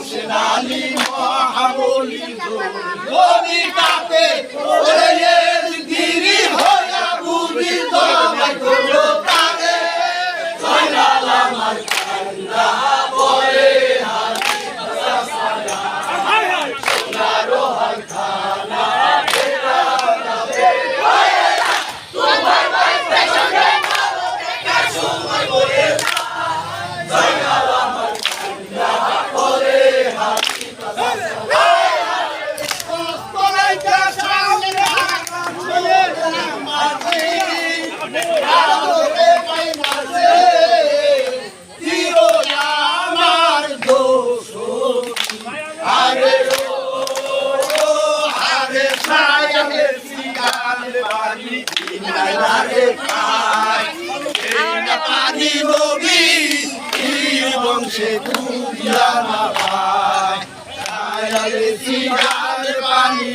সেনানি মহাবলী কবিতাতে ওরের গিরি হইয়া বুঝি তোমায় করো তারে জয়নাল আমার কান্দা বলে হারি সারা সোনারো হালখানা বেরা তোমার বাইতে সঙ্গে ভালো দেখা সময় বলে জয়নাল আমার কান্দা বলে হারি বংশে খুঁজিয়া না পায় পানি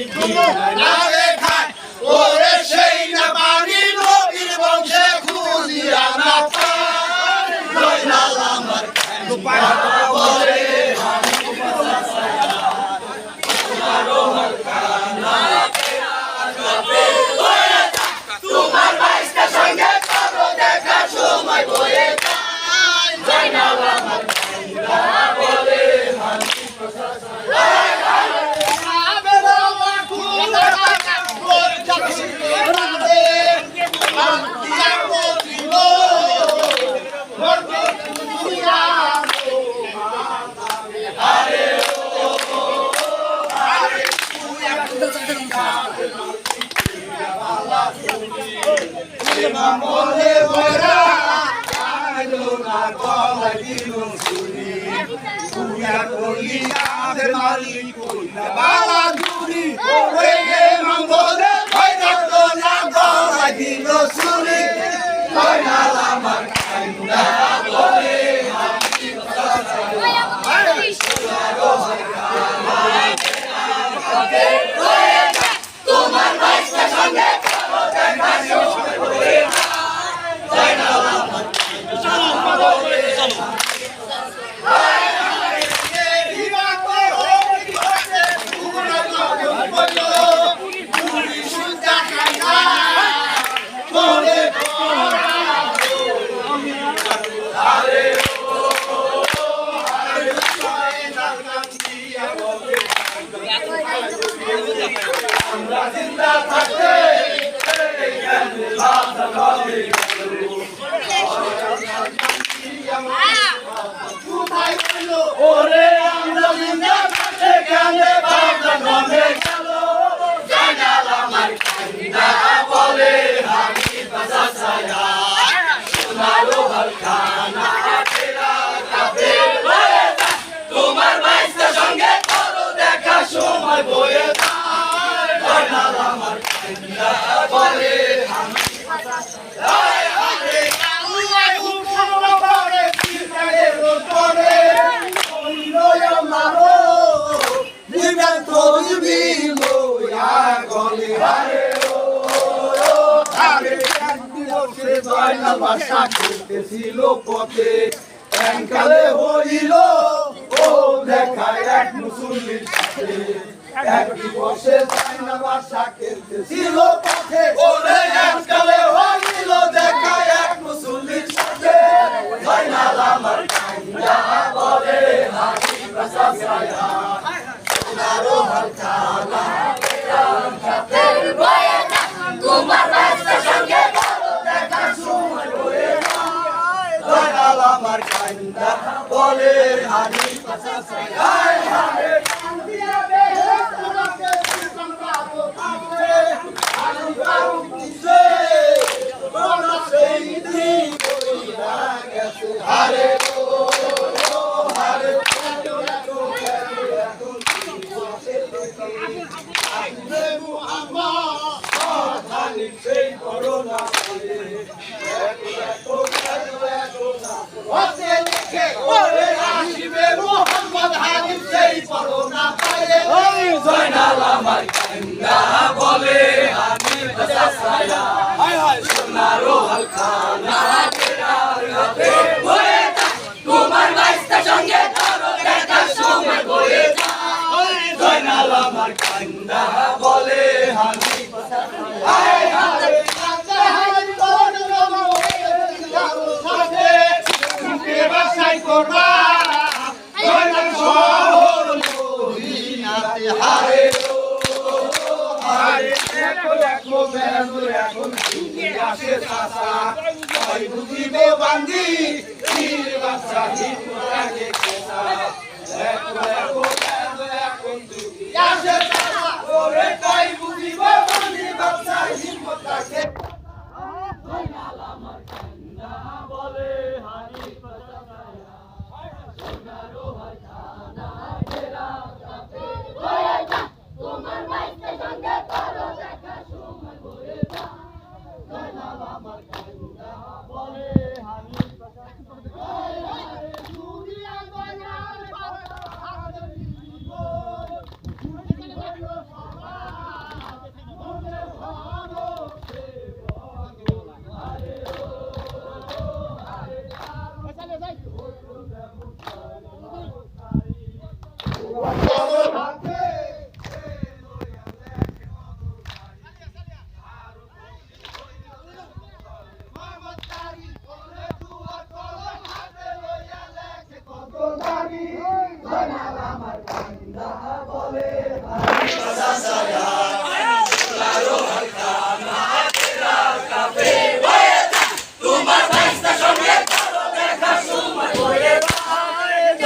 খায় ওরে সেই না পানি নবীর বংশে খুঁজিয়া না পায় জয়নাল আমার বলে তোমার বাইশটার সঙ্গে করো দেখা সময় বয়ে জয়নাল আমার বলে মনে ভরা না গলা দিল শুনি তুইয়া কইয়া মালি কইলা বালা দুরি ওরে গে মঙ্গলে ভৈরা তো না গলা দিল শুনি জয়নাল আমার কান্দা বলে হারি তোমার বাইশটার সঙ্গে করো দেখা সময় বলে জয়নাল আমার আমরা জিন্দা থাকতে ওরে আমরা জিন্দা থাকতে কেনে বাবা গনে চলো জয়নাল আমার কান্দা বলে হারি বাজা ছায়া সোনারো হালখানা বেরা কাবে বয়ে তোমার বাইশটার সঙ্গে করো দেখা সময় বয়ে জয়নাল আমার কান্দা বলে হারি জয়নাল বাসা খেলতেছিল পথে এককালে হইল ও দেখায় এক মুসলিমের সাথে এক দিবসে জয়নাল বাসা খেলতেছিল পথে ওরে এককালে হইল দেখায় এক মুসলিমের সাথে জয়নাল আমার কান্দা বলে হারি বাসা ছায়া সোনারো হালখানা বেরা কাপের বয়ে তোমার বাইশটার সঙ্গে করো দেখা সময় বয়ে জয়নাল আমার কান্দা বলে হারি বাসা ছায়া হারে কান্দিয়া বেহে তোমাকে সংবাদো কাছে আলু বাউ কিসে তোমরা সেই দিন কইরা গেছে হারে হারে সেই করোনা জয়নাল আমার কান্দা বলে হারি বাজা ছায়া সোনারো হালখানা আসে চাচা কই বুঝিবে বান্দি বীর বাচ্চা হিম্মত রাখে কেসা দেখো দেখো দেখো দুটি আসে চাচা ওরে কই বুঝিবে বান্দি বাচ্চা হিম্মত রাখে জয়নাল আমার কান্দা বলে হানি পাতায়া সোনারো হাজানা ঘেরা কাপে হয়ে যা তোমার মাইকে সঙ্গে করো দেখা সময় ভরে যা জয়নাল আমার কান্দা বলে হানি পাতায়া দুনিয়া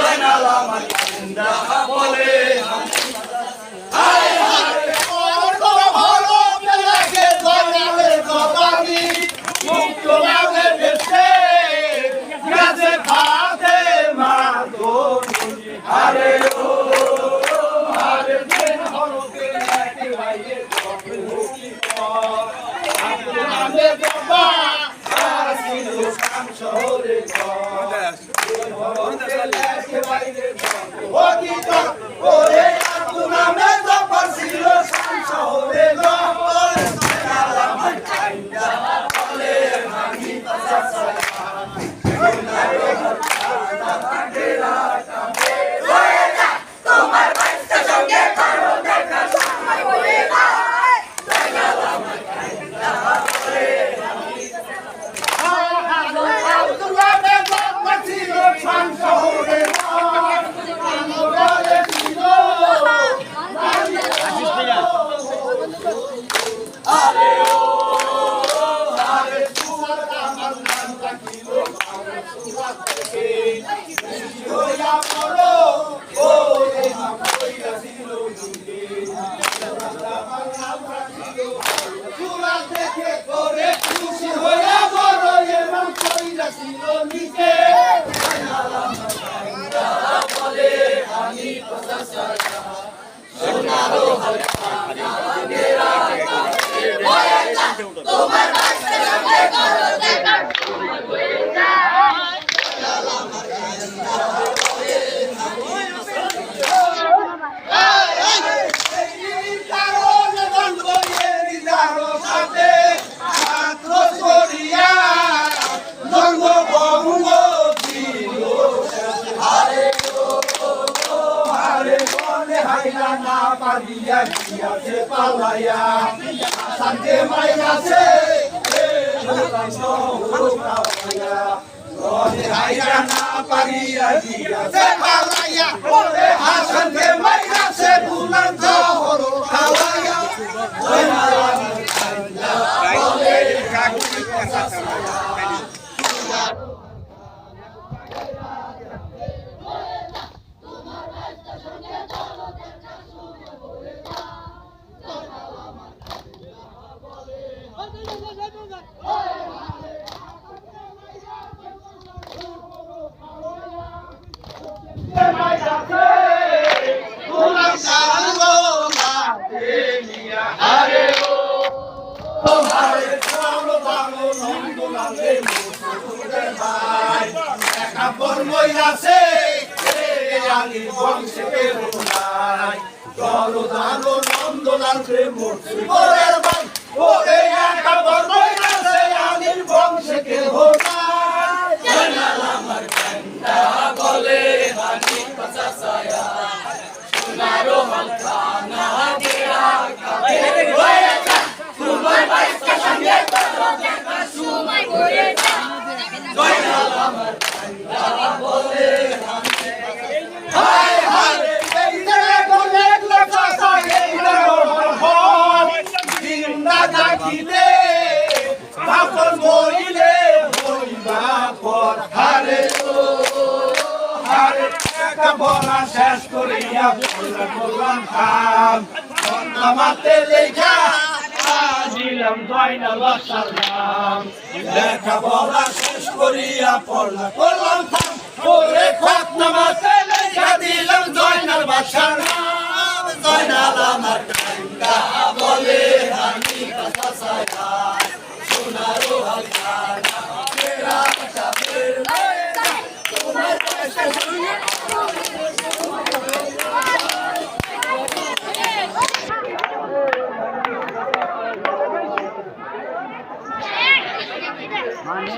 জয়নাল হাতে দিব এখানে বলো সবাই মনে ভালো সে আরে চলে যাই জিন্দা থাকিলে পর হারে ও হারে লেখাপড়া শেষ করিয়া করলাম কাম নামাতে লেখা দিলাম জয়নাল বাদশার নাম লেখাপড়া শেষ করিয়া করলাম কাম ওরে খত নামাতে লেখা দিলাম জয়নাল বাদশার নাম জয়নাল আমার কাঙ্গা বলে আমি কথা সায়া সোনারো হালকানা তেরা চাপের তোমার কাছে মানে